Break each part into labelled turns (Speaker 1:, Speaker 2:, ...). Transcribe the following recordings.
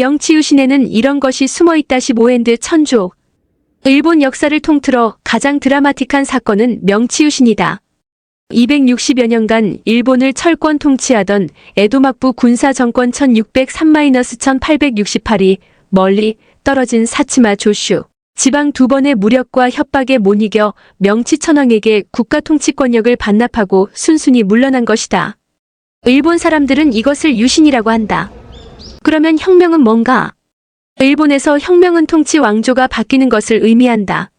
Speaker 1: 명치유신에는 이런 것이 숨어있다. 15엔드 천조. 일본 역사를 통틀어 가장 드라마틱한 사건은 명치유신이다. 260여 년간 일본을 철권 통치하던 에도막부 군사정권 1603-1868이 멀리 떨어진 사츠마 조슈 지방 두 번의 무력과 협박에 못 이겨 명치천황에게 국가 통치권력을 반납하고 순순히 물러난 것이다. 일본 사람들은 이것을 유신이라고 한다. 그러면 혁명은 뭔가? 일본에서 혁명은 통치 왕조가 바뀌는 것을 의미한다.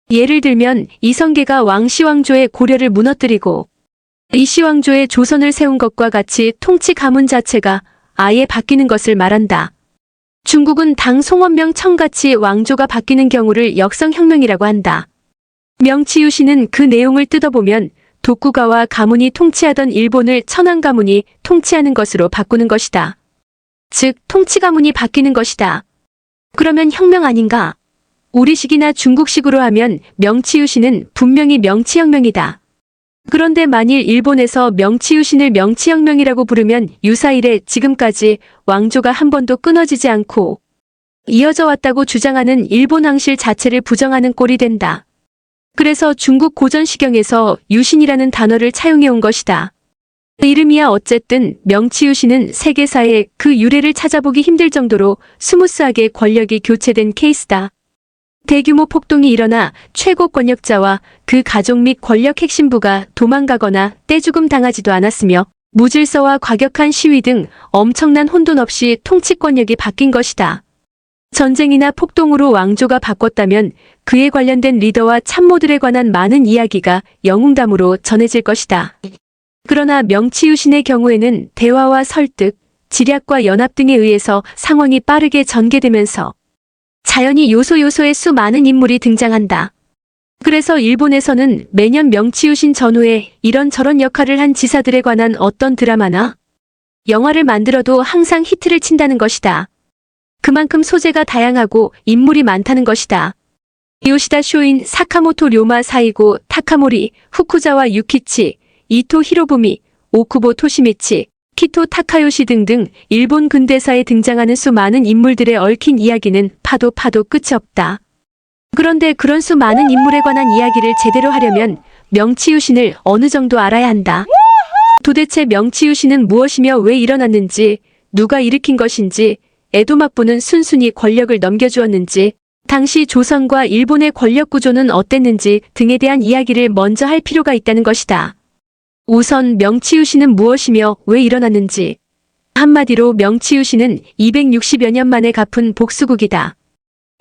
Speaker 1: 예를 들면 이성계가 왕시왕조의 고려를 무너뜨리고 이시왕조의 조선을 세운 것과 같이 통치 가문 자체가 아예 바뀌는 것을 말한다. 중국은 당 송원명 청같이 왕조가 바뀌는 경우를 역성혁명이라고 한다. 명치유신은 그 내용을 뜯어보면 도쿠가와 가문이 통치하던 일본을 천황 가문이 통치하는 것으로 바꾸는 것이다. 즉 통치 가문이 바뀌는 것이다. 그러면 혁명 아닌가? 우리식이나 중국식으로 하면 명치유신은 분명히 명치혁명이다. 그런데 만일 일본에서 명치유신을 명치혁명이라고 부르면 유사일에 지금까지 왕조가 한 번도 끊어지지 않고 이어져 왔다고 주장하는 일본 왕실 자체를 부정하는 꼴이 된다. 그래서 중국 고전시경에서 유신이라는 단어를 차용해온 것이다. 이름이야 어쨌든 명치유신은 세계사에 그 유래를 찾아보기 힘들 정도로 스무스하게 권력이 교체된 케이스다. 대규모 폭동이 일어나 최고 권력자와 그 가족 및 권력 핵심부가 도망가거나 떼죽음 당하지도 않았으며 무질서와 과격한 시위 등 엄청난 혼돈 없이 통치권력이 바뀐 것이다. 전쟁이나 폭동으로 왕조가 바꿨다면 그에 관련된 리더와 참모들에 관한 많은 이야기가 영웅담으로 전해질 것이다. 그러나 명치유신의 경우에는 대화와 설득, 지략과 연합 등에 의해서 상황이 빠르게 전개되면서 자연히 요소요소의 수많은 인물이 등장한다. 그래서 일본에서는 매년 명치유신 전후에 이런저런 역할을 한 지사들에 관한 어떤 드라마나 영화를 만들어도 항상 히트를 친다는 것이다. 그만큼 소재가 다양하고 인물이 많다는 것이다. 요시다 쇼인, 사카모토 료마 사이고, 타카모리, 후쿠자와 유키치, 이토 히로부미, 오쿠보 토시미치, 키토 타카요시 등등 일본 근대사에 등장하는 수많은 인물들의 얽힌 이야기는 파도 끝이 없다. 그런데 그런 수많은 인물에 관한 이야기를 제대로 하려면 명치유신을 어느 정도 알아야 한다. 도대체 명치유신은 무엇이며 왜 일어났는지, 누가 일으킨 것인지, 에도막부는 순순히 권력을 넘겨주었는지, 당시 조선과 일본의 권력 구조는 어땠는지 등에 대한 이야기를 먼저 할 필요가 있다는 것이다. 우선 명치유신은 무엇이며 왜 일어났는지. 한마디로 명치유신은 260여 년 만에 갚은 복수국이다.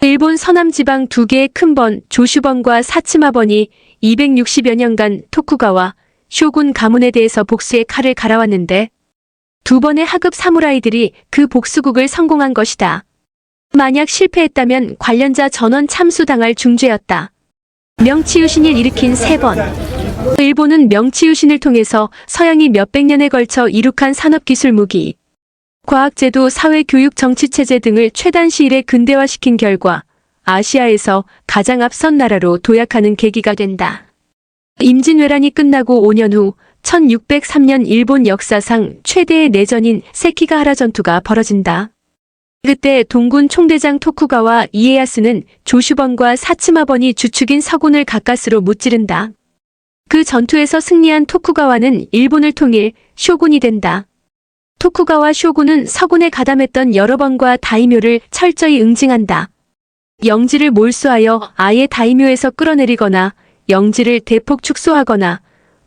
Speaker 1: 일본 서남지방 두 개의 큰 번, 조슈번과 사츠마번이 260여 년간 토쿠가와 쇼군 가문에 대해서 복수의 칼을 갈아왔는데 두 번의 하급 사무라이들이 그 복수국을 성공한 것이다. 만약 실패했다면 관련자 전원 참수당할 중죄였다. 명치유신을 일으킨 세 번. 일본은 명치유신을 통해서 서양이 몇백 년에 걸쳐 이룩한 산업기술 무기, 과학제도, 사회교육, 정치체제 등을 최단 시일에 근대화시킨 결과 아시아에서 가장 앞선 나라로 도약하는 계기가 된다. 임진왜란이 끝나고 5년 후 1603년 일본 역사상 최대의 내전인 세키가하라 전투가 벌어진다. 그때 동군 총대장 토쿠가와 이에야스는 조슈번과 사츠마번이 주축인 서군을 가까스로 무찌른다. 그 전투에서 승리한 토쿠가와는 일본을 통일 쇼군이 된다. 토쿠가와 쇼군은 서군에 가담했던 여러번과 다이묘를 철저히 응징한다. 영지를 몰수하여 아예 다이묘에서 끌어내리거나 영지를 대폭 축소하거나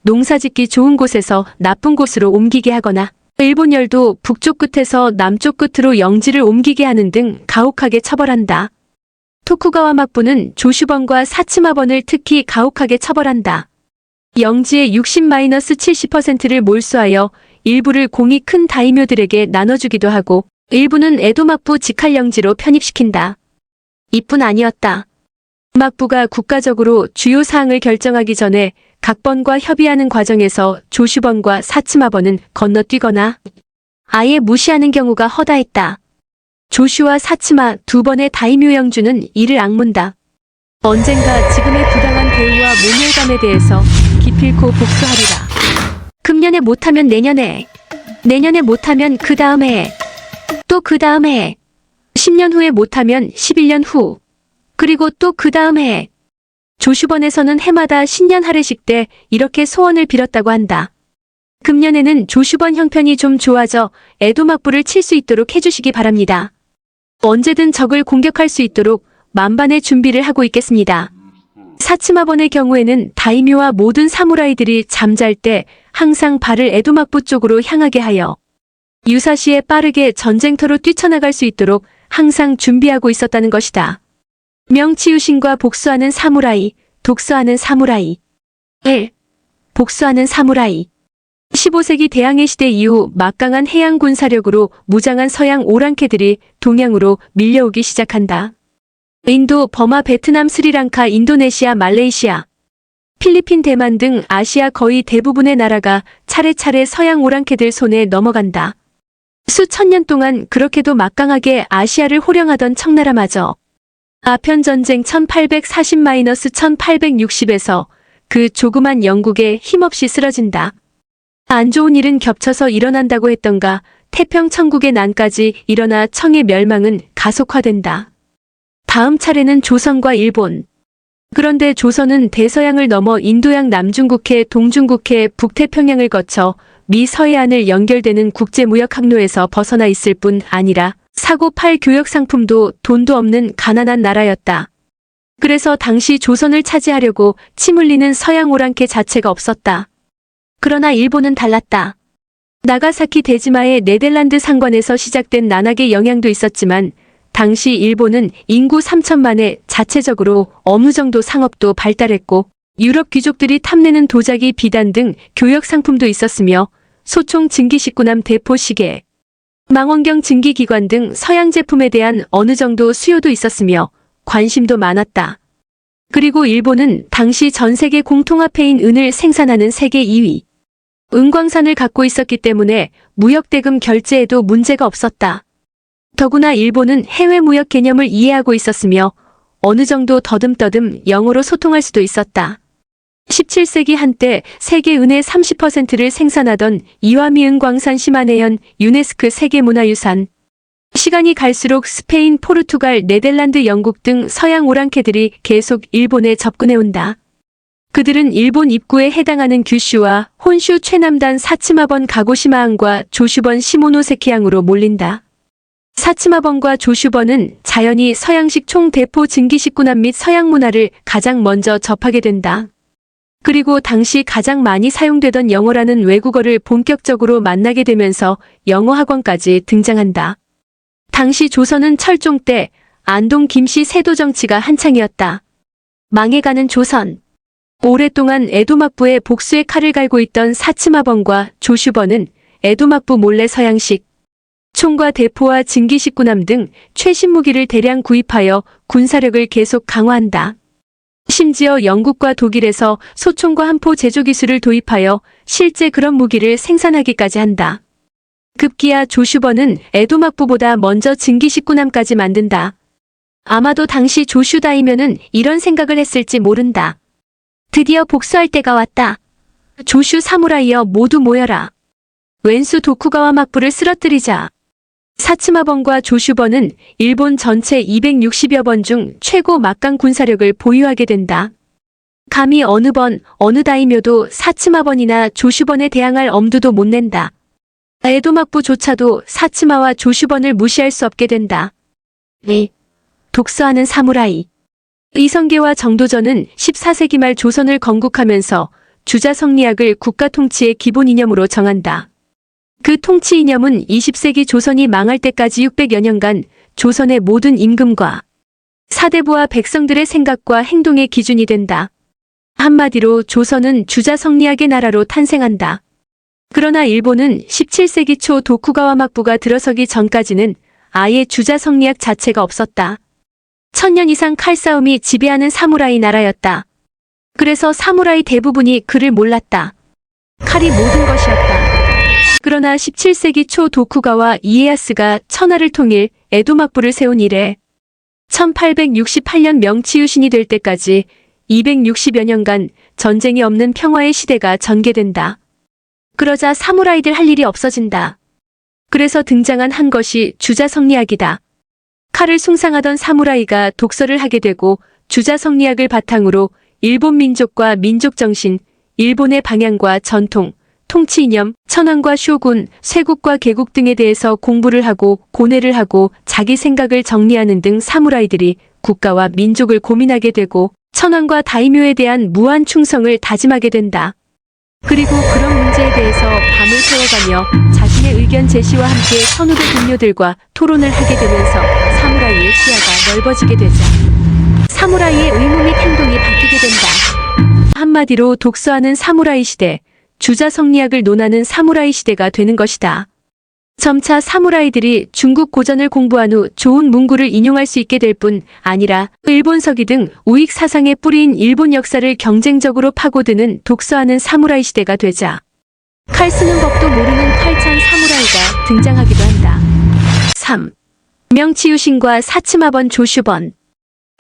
Speaker 1: 농사짓기 좋은 곳에서 나쁜 곳으로 옮기게 하거나 일본열도 북쪽 끝에서 남쪽 끝으로 영지를 옮기게 하는 등 가혹하게 처벌한다. 토쿠가와 막부는 조슈번과 사츠마번을 특히 가혹하게 처벌한다. 영지의 60-70%를 몰수하여 일부를 공이 큰 다이묘들에게 나눠주기도 하고 일부는 에도막부 직할영지로 편입시킨다. 이뿐 아니었다. 막부가 국가적으로 주요 사항을 결정하기 전에 각번과 협의하는 과정에서 조슈번과 사츠마번은 건너뛰거나 아예 무시하는 경우가 허다했다. 조슈와 사츠마 두 번의 다이묘 영주는 이를 악문다. 언젠가 지금의 부당한 대우와 모멸감에 대해서 기필코 복수하리라. 금년에 못하면 내년에, 내년에 못하면 그 다음에, 또 그 다음에, 10년 후에 못하면 11년 후. 그리고 또 그 다음 해. 조슈번에서는 해마다 신년 할애식 때 이렇게 소원을 빌었다고 한다. 금년에는 조슈번 형편이 좀 좋아져 에도막부를 칠 수 있도록 해주시기 바랍니다. 언제든 적을 공격할 수 있도록 만반의 준비를 하고 있겠습니다. 사츠마번의 경우에는 다이묘와 모든 사무라이들이 잠잘 때 항상 발을 에도막부 쪽으로 향하게 하여 유사시에 빠르게 전쟁터로 뛰쳐나갈 수 있도록 항상 준비하고 있었다는 것이다. 명치유신과 복수하는 사무라이, 독서하는 사무라이. 1. 복수하는 사무라이. 15세기 대항해 시대 이후 막강한 해양 군사력으로 무장한 서양 오랑캐들이 동양으로 밀려오기 시작한다. 인도, 버마, 베트남, 스리랑카, 인도네시아, 말레이시아, 필리핀, 대만 등 아시아 거의 대부분의 나라가 차례차례 서양 오랑캐들 손에 넘어간다. 수천 년 동안 그렇게도 막강하게 아시아를 호령하던 청나라마저 아편전쟁 1840-1860에서 그 조그만 영국에 힘없이 쓰러진다. 안 좋은 일은 겹쳐서 일어난다고 했던가 태평천국의 난까지 일어나 청의 멸망은 가속화된다. 다음 차례는 조선과 일본. 그런데 조선은 대서양을 넘어 인도양 남중국해, 동중국해, 북태평양을 거쳐 미 서해안을 연결되는 국제무역 항로에서 벗어나 있을 뿐 아니라 사고 팔 교역 상품도 돈도 없는 가난한 나라였다. 그래서 당시 조선을 차지하려고 침 흘리는 서양 오랑캐 자체가 없었다. 그러나 일본은 달랐다. 나가사키 데지마의 네덜란드 상관에서 시작된 난학의 영향도 있었지만 당시 일본은 인구 3천만에 자체적으로 어느 정도 상업도 발달했고 유럽 귀족들이 탐내는 도자기, 비단 등 교역 상품도 있었으며 소총 증기식구남 대포 시계, 망원경 증기기관 등 서양 제품에 대한 어느 정도 수요도 있었으며 관심도 많았다. 그리고 일본은 당시 전 세계 공통화폐인 은을 생산하는 세계 2위. 은광산을 갖고 있었기 때문에 무역대금 결제에도 문제가 없었다. 더구나 일본은 해외 무역 개념을 이해하고 있었으며 어느 정도 더듬더듬 영어로 소통할 수도 있었다. 17세기 한때 세계 은의 30%를 생산하던 이와미 은광산 시마네현 유네스크 세계문화유산. 시간이 갈수록 스페인, 포르투갈, 네덜란드, 영국 등 서양 오랑캐들이 계속 일본에 접근해온다. 그들은 일본 입구에 해당하는 규슈와 혼슈 최남단 사츠마번 가고시마항과 조슈번 시모노세키항으로 몰린다. 사츠마번과 조슈번은 자연히 서양식 총 대포 증기식군함 및 서양 문화를 가장 먼저 접하게 된다. 그리고 당시 가장 많이 사용되던 영어라는 외국어를 본격적으로 만나게 되면서 영어 학원까지 등장한다. 당시 조선은 철종 때 안동 김씨 세도 정치가 한창이었다. 망해가는 조선. 오랫동안 에도막부에 복수의 칼을 갈고 있던 사츠마번과 조슈번은 에도막부 몰래 서양식 총과 대포와 증기식군함 등 최신 무기를 대량 구입하여 군사력을 계속 강화한다. 심지어 영국과 독일에서 소총과 함포 제조 기술을 도입하여 실제 그런 무기를 생산하기까지 한다. 급기야 조슈번은 에도막부보다 먼저 증기식군함까지 만든다. 아마도 당시 조슈다이면은 이런 생각을 했을지 모른다. 드디어 복수할 때가 왔다. 조슈 사무라이여 모두 모여라. 웬수 도쿠가와 막부를 쓰러뜨리자. 사츠마번과 조슈번은 일본 전체 260여 번 중 최고 막강 군사력을 보유하게 된다. 감히 어느 번, 어느 다이묘도 사츠마번이나 조슈번에 대항할 엄두도 못 낸다. 에도막부조차도 사츠마와 조슈번을 무시할 수 없게 된다. 독서하는 사무라이. 이성계와 정도전은 14세기 말 조선을 건국하면서 주자성리학을 국가 통치의 기본 이념으로 정한다. 그 통치 이념은 20세기 조선이 망할 때까지 600여 년간 조선의 모든 임금과 사대부와 백성들의 생각과 행동의 기준이 된다. 한마디로 조선은 주자성리학의 나라로 탄생한다. 그러나 일본은 17세기 초 도쿠가와 막부가 들어서기 전까지는 아예 주자성리학 자체가 없었다. 1000년 이상 칼싸움이 지배하는 사무라이 나라였다. 그래서 사무라이 대부분이 그를 몰랐다. 칼이 모든 것이었다. 그러나 17세기 초 도쿠가와 이에야스가 천하를 통일 에도막부를 세운 이래 1868년 명치유신이 될 때까지 260여 년간 전쟁이 없는 평화의 시대가 전개된다. 그러자 사무라이들 할 일이 없어진다. 그래서 등장한 한 것이 주자성리학이다. 칼을 숭상하던 사무라이가 독서를 하게 되고 주자성리학을 바탕으로 일본 민족과 민족 정신, 일본의 방향과 전통, 통치 이념, 천황과 쇼군, 쇄국과 개국 등에 대해서 공부를 하고 고뇌를 하고 자기 생각을 정리하는 등 사무라이들이 국가와 민족을 고민하게 되고 천황과 다이묘에 대한 무한 충성을 다짐하게 된다. 그리고 그런 문제에 대해서 밤을 새워가며 자신의 의견 제시와 함께 선후배 동료들과 토론을 하게 되면서 사무라이의 시야가 넓어지게 되자 사무라이의 의무 및 행동이 바뀌게 된다. 한마디로 독서하는 사무라이 시대, 주자성리학을 논하는 사무라이 시대가 되는 것이다. 점차 사무라이들이 중국 고전을 공부한 후 좋은 문구를 인용할 수 있게 될 뿐 아니라 일본 서기 등 우익 사상의 뿌리인 일본 역사를 경쟁적으로 파고드는 독서하는 사무라이 시대가 되자 칼 쓰는 법도 모르는 활찬 사무라이가 등장하기도 한다. 3. 명치유신과 사츠마번 조슈번.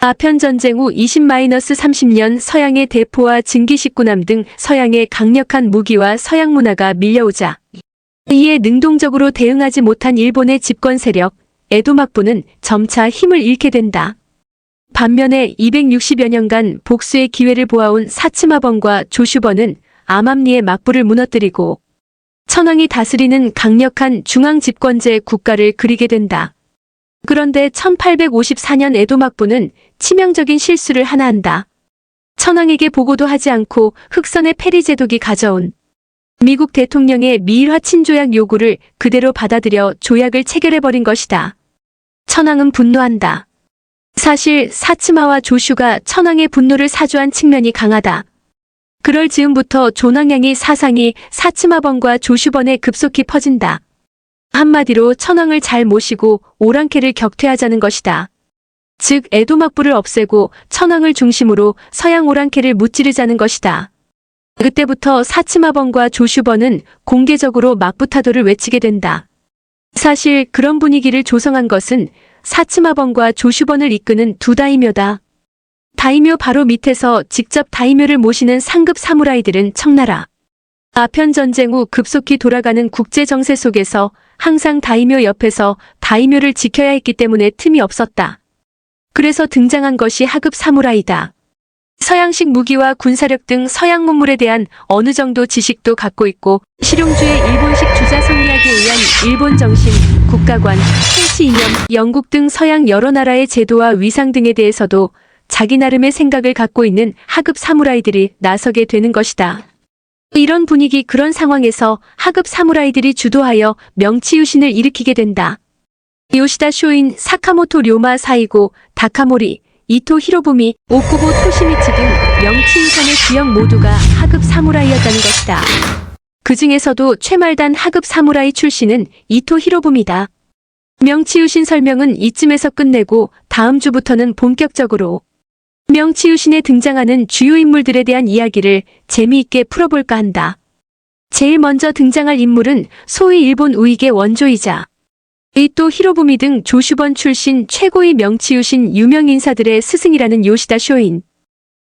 Speaker 1: 아편전쟁 후 20-30년 서양의 대포와 증기식구남 등 서양의 강력한 무기와 서양 문화가 밀려오자 이에 능동적으로 대응하지 못한 일본의 집권 세력, 에도 막부는 점차 힘을 잃게 된다. 반면에 260여 년간 복수의 기회를 보아온 사츠마번과 조슈번은 암암리의 막부를 무너뜨리고 천황이 다스리는 강력한 중앙 집권제 국가를 그리게 된다. 그런데 1854년 에도 막부는 치명적인 실수를 하나 한다. 천황에게 보고도 하지 않고 흑선의 페리제독이 가져온 미국 대통령의 미일화 친조약 요구를 그대로 받아들여 조약을 체결해버린 것이다. 천황은 분노한다. 사실 사츠마와 조슈가 천황의 분노를 사주한 측면이 강하다. 그럴 즈음부터 존왕양이 사상이 사츠마번과 조슈번에 급속히 퍼진다. 한마디로 천황을 잘 모시고 오랑캐를 격퇴하자는 것이다. 즉 에도 막부를 없애고 천황을 중심으로 서양 오랑캐를 무찌르자는 것이다. 그때부터 사츠마번과 조슈번은 공개적으로 막부타도를 외치게 된다. 사실 그런 분위기를 조성한 것은 사츠마번과 조슈번을 이끄는 두 다이묘다. 다이묘 바로 밑에서 직접 다이묘를 모시는 상급 사무라이들은 청나라. 아편전쟁 후 급속히 돌아가는 국제정세 속에서 항상 다이묘 옆에서 다이묘를 지켜야 했기 때문에 틈이 없었다. 그래서 등장한 것이 하급 사무라이다. 서양식 무기와 군사력 등 서양 문물에 대한 어느 정도 지식도 갖고 있고 실용주의 일본식 주자성리학에 의한 일본 정신, 국가관, 통치 이념, 영국 등 서양 여러 나라의 제도와 위상 등에 대해서도 자기 나름의 생각을 갖고 있는 하급 사무라이들이 나서게 되는 것이다. 이런 분위기 그런 상황에서 하급 사무라이들이 주도하여 명치유신을 일으키게 된다. 요시다 쇼인, 사카모토 료마 사이고, 다카모리, 이토 히로부미, 오쿠보 토시미츠 등 명치유산의 주역 모두가 하급 사무라이였다는 것이다. 그 중에서도 최말단 하급 사무라이 출신은 이토 히로부미다. 명치유신 설명은 이쯤에서 끝내고 다음 주부터는 본격적으로 명치유신에 등장하는 주요 인물들에 대한 이야기를 재미있게 풀어볼까 한다. 제일 먼저 등장할 인물은 소위 일본 우익의 원조이자 이토 히로부미 등 조슈번 출신 최고의 명치유신 유명 인사들의 스승이라는 요시다 쇼인.